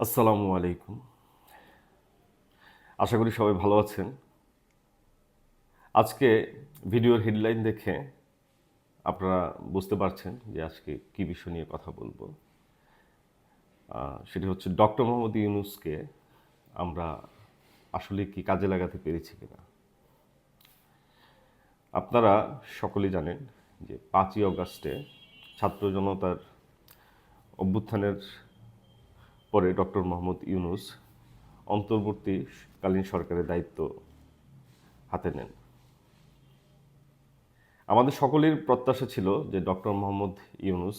আসসালামু আলাইকুম। আশা করি সবাই ভালো আছেন। আজকে ভিডিওর হেডলাইন দেখে আপনারা বুঝতে পারছেন যে আজকে কী বিষয় নিয়ে কথা বলবো। সেটি হচ্ছে ডক্টর মোহাম্মদ ইউনূসকে আমরা আসলে কি কাজে লাগাতে পেরেছি কিনা। আপনারা সকলেই জানেন যে 5ই অগাস্টে ছাত্র জনতার অভ্যুত্থানের পরে ডক্টর মোহাম্মদ ইউনূস অন্তর্বর্তীকালীন সরকারের দায়িত্ব হাতে নেন। আমাদের সকলের প্রত্যাশা ছিল যে ডক্টর মোহাম্মদ ইউনূস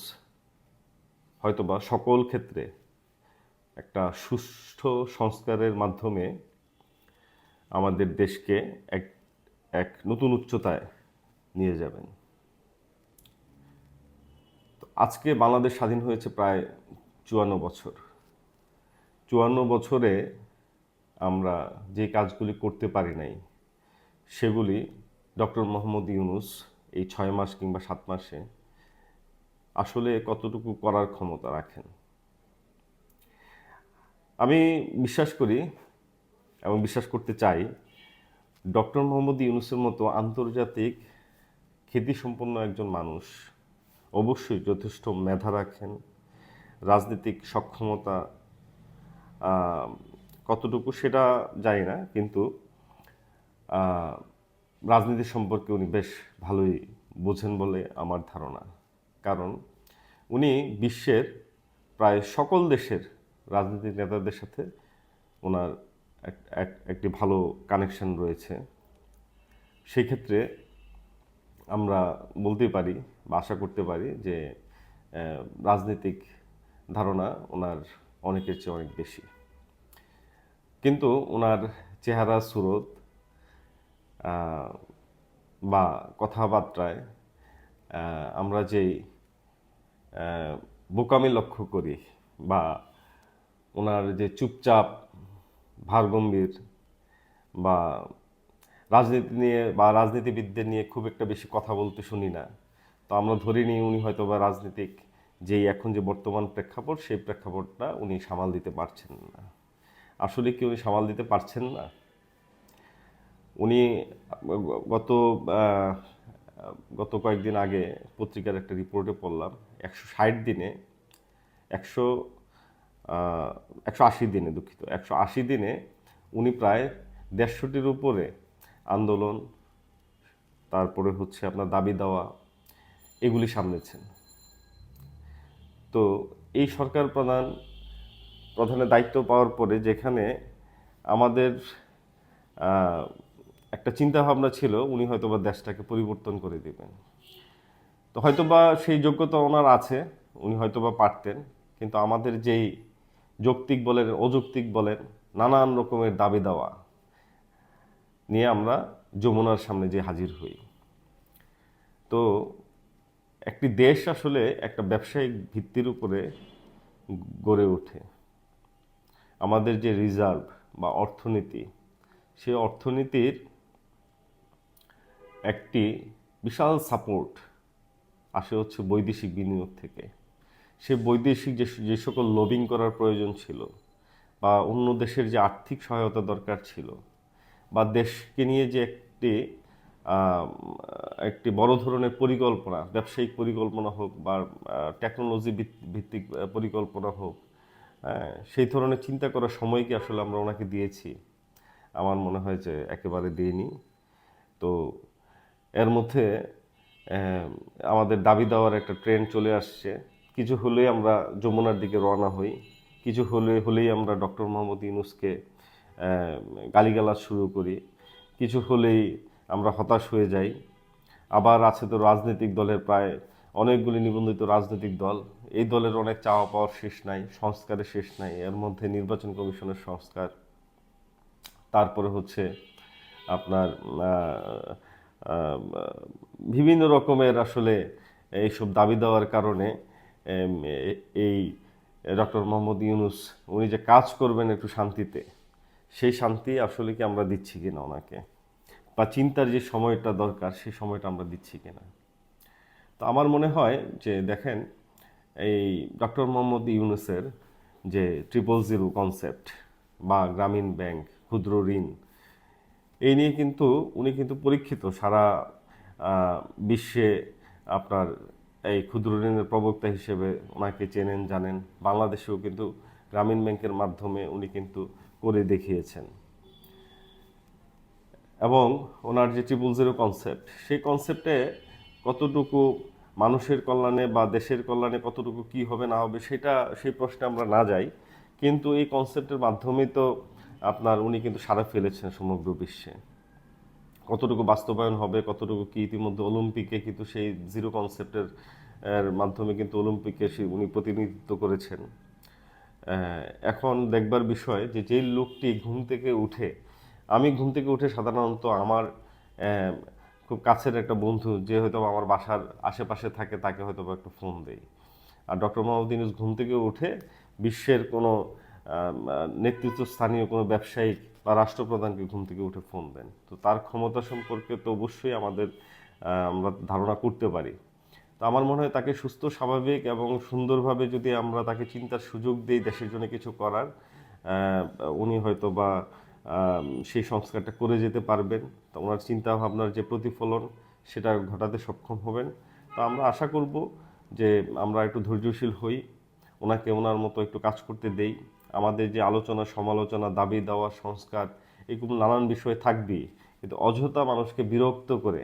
হয়তোবা সকল ক্ষেত্রে একটা সুষ্ঠু সংস্কারের মাধ্যমে আমাদের দেশকে এক এক নতুন উচ্চতায় নিয়ে যাবেন। তো আজকে বাংলাদেশ স্বাধীন হয়েছে প্রায় 54 বছর। 54 বছরে আমরা যে কাজগুলি করতে পারি নাই সেগুলি ডক্টর মোহাম্মদ ইউনূস এই 6 মাস কিংবা 7 মাসে আসলে কতটুকু করার ক্ষমতা রাখেন। আমি বিশ্বাস করি এবং বিশ্বাস করতে চাই ডক্টর মোহাম্মদ ইউনূসের মতো আন্তর্জাতিক খ্যাতিসম্পন্ন একজন মানুষ অবশ্যই যথেষ্ট মেধা রাখেন, রাজনৈতিক সক্ষমতা কতটুকু সেটা জানি না, কিন্তু রাজনীতি সম্পর্কে উনি বেশ ভালোই বোঝেন বলে আমার ধারণা। কারণ উনি বিশ্বের প্রায় সকল দেশের রাজনৈতিক নেতাদের সাথে ওনার একটি ভালো কানেকশন রয়েছে। সেই ক্ষেত্রে আমরা বলতে পারি বা আশা করতে পারি যে রাজনৈতিক ধারণা ওনার অনেকের চেয়ে অনেক বেশি। কিন্তু ওনার চেহারা সুরত বা কথাবার্তায় আমরা যেই বোকামি লক্ষ্য করি বা ওনার যে চুপচাপ ভারগম্ভীর বা রাজনীতি নিয়ে বা রাজনীতিবিদদের নিয়ে খুব একটা বেশি কথা বলতে শুনি না, তো আমরা ধরে নিই উনি হয়তো বা রাজনীতিক যেই এখন যে বর্তমান প্রেক্ষাপট সেই প্রেক্ষাপটটা উনি সামাল দিতে পারছেন না। আসলে কি উনি সামাল দিতে পারছেন না? উনি গত গত কয়েকদিন আগে পত্রিকার একটা রিপোর্টে পড়লাম 160 দিনে 100 180 দিনে, দুঃখিত, 180 দিনে উনি প্রায় 150টির উপরে আন্দোলন, তারপরে হচ্ছে আপনার দাবি দেওয়া, এগুলি সামলেছেন। তো এই সরকার প্রধানের দায়িত্ব পাওয়ার পরে যেখানে আমাদের একটা চিন্তা ভাবনা ছিল উনি হয়তোবা দেশটাকে পরিবর্তন করে দিবেন, তো হয়তোবা সেই যোগ্যতা ওনার আছে, উনি হয়তোবা পারতেন, কিন্তু আমাদের যেই যৌক্তিক বলেন অযৌক্তিক বলেন নানান রকমের দাবি দেওয়া নিয়ে আমরা যমুনার সামনে যে হাজির হই। তো একটি দেশ আসলে একটা ব্যবসায়িক ভিত্তির উপরে গড়ে ওঠে। আমাদের যে রিজার্ভ বা অর্থনীতি, সেই অর্থনীতির একটি বিশাল সাপোর্ট আসে হচ্ছে বৈদেশিক বিনিয়োগ থেকে। সে বৈদেশিক যে সকল লবিং করার প্রয়োজন ছিল বা অন্য দেশের যে আর্থিক সহায়তা দরকার ছিল বা দেশকে নিয়ে যে একটি বড় ধরনের পরিকল্পনা, ব্যবসায়িক পরিকল্পনা হোক বা টেকনোলজি ভিত্তিক পরিকল্পনা হোক, সেই ধরনের চিন্তা করার সময় কি আসলে আমরা ওনাকে দিয়েছি? আমার মনে হয় যে একেবারে দিইনি। তো এর মধ্যে আমাদের দাবি দেওয়ার একটা ট্রেন্ড চলে আসছে। কিছু হলেই আমরা যমুনার দিকে রওনা হই, কিছু হলেই আমরা ডক্টর মোহাম্মদ ইউনূসকে গালিগালাজ শুরু করি, কিছু হলেই আমরা হতাশ হয়ে যাই। আবার আছে তো রাজনৈতিক দলের প্রায় অনেকগুলি নিবন্ধিত রাজনৈতিক দল, এই দলের অনেক চাওয়া পাওয়ার শেষ নাই, সংস্কারের শেষ নাই। এর মধ্যে নির্বাচন কমিশনের সংস্কার, তারপরে হচ্ছে আপনার বিভিন্ন রকমের আসলে এইসব দাবি দেওয়ার কারণে এই ডক্টর মোহাম্মদ ইউনূস উনি যে কাজ করবেন একটু শান্তিতে, সেই শান্তি আসলে কি আমরা দিচ্ছি কিনা ওনাকে, বা চিন্তার যে সময়টা দরকার সেই সময়টা আমরা দিচ্ছি কিনা। তো আমার মনে হয় যে দেখেন, এই ডক্টর মোহাম্মদ ইউনূসের যে 000 কনসেপ্ট বা গ্রামীণ ব্যাংক, ক্ষুদ্র ঋণ, এই নিয়ে কিন্তু উনি কিন্তু পরীক্ষিত সারা বিশ্বে। আপনার এই ক্ষুদ্র ঋণের প্রবক্তা হিসেবে ওনাকে চেনেন, জানেন। বাংলাদেশেও কিন্তু গ্রামীণ ব্যাংকের মাধ্যমে উনি কিন্তু করে দেখিয়েছেন। এবং ওনার যে 000 কনসেপ্ট, সেই কনসেপ্টে কতটুকু মানুষের কল্যাণে বা দেশের কল্যাণে কতটুকু কি হবে না হবে সেটা, সেই প্রশ্নে আমরা না যাই, কিন্তু এই কনসেপ্টের মাধ্যমেই তো আপনার উনি কিন্তু সাড়া ফেলেছেন সমগ্র বিশ্বে। কতটুকু বাস্তবায়ন হবে, কতটুকু কি, ইতিমধ্যে অলিম্পিকে কিন্তু সেই জিরো কনসেপ্টের মাধ্যমে কিন্তু অলিম্পিকে উনি প্রতিনিধিত্ব করেছেন। এখন দেখবার বিষয় যে যেই লোকটি ঘুম থেকে উঠে, আমি ঘুম থেকে উঠে সাধারণত আমার খুব কাছের একটা বন্ধু যে হয়তো আমার বাসার আশেপাশে থাকে তাকে হয়তো একটা ফোন দেই। আর ডক্টর মোহাম্মদ ইউনূস ঘুম থেকে উঠে বিশ্বের কোনো নেতৃত্বস্থানীয় কোনো ব্যবসায়িক বা রাষ্ট্রপ্রধানকে ঘুম থেকে উঠে ফোন দেন। তো তার ক্ষমতা সম্পর্কে তো অবশ্যই আমরা ধারণা করতে পারি। তো আমার মনে হয় তাকে সুস্থ, স্বাভাবিক এবং সুন্দরভাবে যদি আমরা তাকে চিন্তার সুযোগ দিই দেশের জন্য কিছু করার, উনি হয়তো বা সেই সংস্কারটা করে যেতে পারবেন। তো ওনার চিন্তা ভাবনার যে প্রতিফলন সেটা ঘটাতে সক্ষম হবেন। তো আমরা আশা করব যে আমরা একটু ধৈর্যশীল হই, ওনাকে ওনার মতো একটু কাজ করতে দেই। আমাদের যে আলোচনা সমালোচনা, দাবি দেওয়া, সংস্কার, এগুলো নানান বিষয় থাকবেই, কিন্তু অযথা মানুষকে বিরক্ত করে,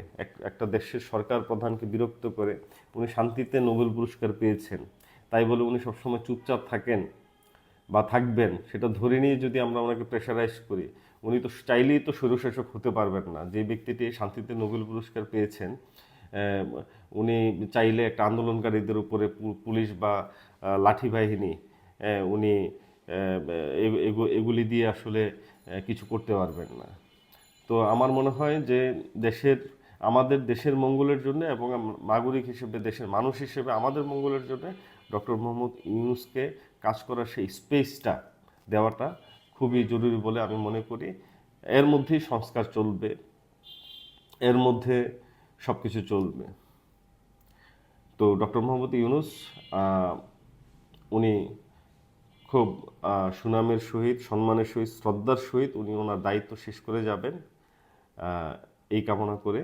একটা দেশের সরকার প্রধানকে বিরক্ত করে, উনি শান্তিতে নোবেল পুরস্কার পেয়েছেন তাই বলে উনি সবসময় চুপচাপ থাকেন বা থাকবেন সেটা ধরে নিয়ে যদি আমরা ওনাকে প্রেশারাইজ করি, উনি তো চাইলেই তো স্বৈরশাসক হতে পারবেন না। যে ব্যক্তিটি শান্তিতে নোবেল পুরস্কার পেয়েছেন, উনি চাইলে একটা আন্দোলনকারীদের উপরে পুলিশ বা লাঠি বাহিনী, উনি এগুলি দিয়ে আসলে কিছু করতে পারবেন না। তো আমার মনে হয় যে আমাদের দেশের মঙ্গলের জন্য এবং নাগরিক হিসেবে, দেশের মানুষ হিসেবে আমাদের মঙ্গলের জন্য ডক্টর মোহাম্মদ ইউনূসকে কাজ করার সেই স্পেসটা দেওয়াটা খুবই জরুরি বলে আমি মনে করি। এর মধ্যেই সংস্কার চলবে, এর মধ্যে সব কিছু চলবে। তো ডক্টর মোহাম্মদ ইউনূস উনি খুব সুনামের সহিত, সম্মানের সহিত, শ্রদ্ধার সহিত উনি ওনার দায়িত্ব শেষ করে যাবেন, এই কামনা করে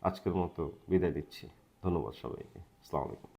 আজকের মতো বিদায় দিচ্ছি। ধন্যবাদ সবাইকে। আসসালামু আলাইকুম।